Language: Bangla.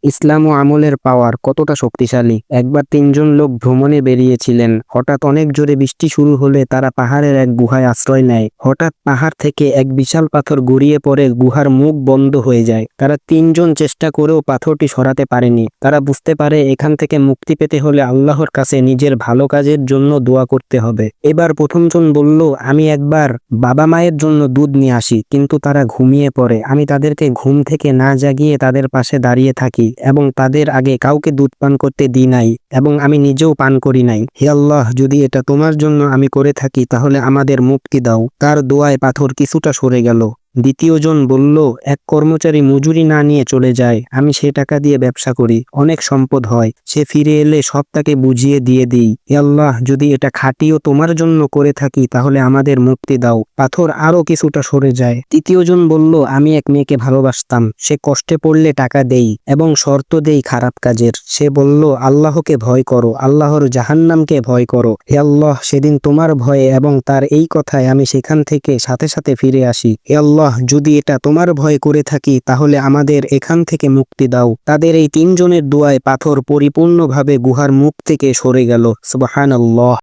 ইসলাম ও আমলের পাওয়ার কতটা শক্তিশালী। একবার তিনজন লোক ভ্রমণে বেরিয়েছিলেন। হঠাৎ অনেক জোরে বৃষ্টি শুরু হলে তারা পাহাড়ের এক গুহায় আশ্রয় নেয়। হঠাৎ পাহাড় থেকে এক বিশাল পাথর গড়িয়ে পড়ে গুহার মুখ বন্ধ হয়ে যায়। তারা তিনজন চেষ্টা করেও পাথরটি সরাতে পারেনি। তারা বুঝতে পারে এখান থেকে মুক্তি পেতে হলে আল্লাহর কাছে নিজের ভালো কাজের জন্য দোয়া করতে হবে। এবার প্রথমজন বলল, আমি একবার বাবা মায়ের জন্য দুধ নিয়ে আসি, কিন্তু তারা ঘুমিয়ে পড়ে। আমি তাদেরকে ঘুম থেকে না জাগিয়ে তাদের পাশে দাঁড়িয়ে থাকি এবং তাদের আগে কাউকে দুধ পান করতে দিই নাই এবং আমি নিজেও পান করি নাই। হে আল্লাহ, যদি এটা তোমার জন্য আমি করে থাকি তাহলে আমাদের মুক্তি দাও। তার দোয়ায় পাথর কিছুটা সরে গেল। দ্বিতীয়জন বলল, এক কর্মচারী মজুরি না নিয়ে চলে যায়। আমি সে টাকা দিয়ে ব্যবসা করি, অনেক সম্পদ হয়। সে ফিরে এলে সব তাকে বুঝিয়ে দিয়ে দিই। হে আল্লাহ, যদি এটা খাঁটিও তোমার জন্য করে থাকি তাহলে আমাদের মুক্তি দাও। পাথর আরো কিছুটা সরে যায়। তৃতীয়জন বলল, আমি এক মেয়েকে ভালোবাসতাম। সে কষ্টে পড়লে টাকা দেই এবং শর্ত দেই খারাপ কাজের। সে বলল, আল্লাহকে ভয় করো, আল্লাহর জাহান্নামকে ভয় করো। হে আল্লাহ, সেদিন তোমার ভয়ে এবং তার এই কথায় আমি সেখান থেকে সাথে সাথে ফিরে আসি। হে আল্লাহ, যদি এটা তোমার ভয় করে থাকি তাহলে আমাদের এখান থেকে মুক্তি দাও। তাদের এই তিনজনের দোয়ায় পাথর পরিপূর্ণভাবে গুহার মুখ থেকে সরে গেল। সুবহানাল্লাহ।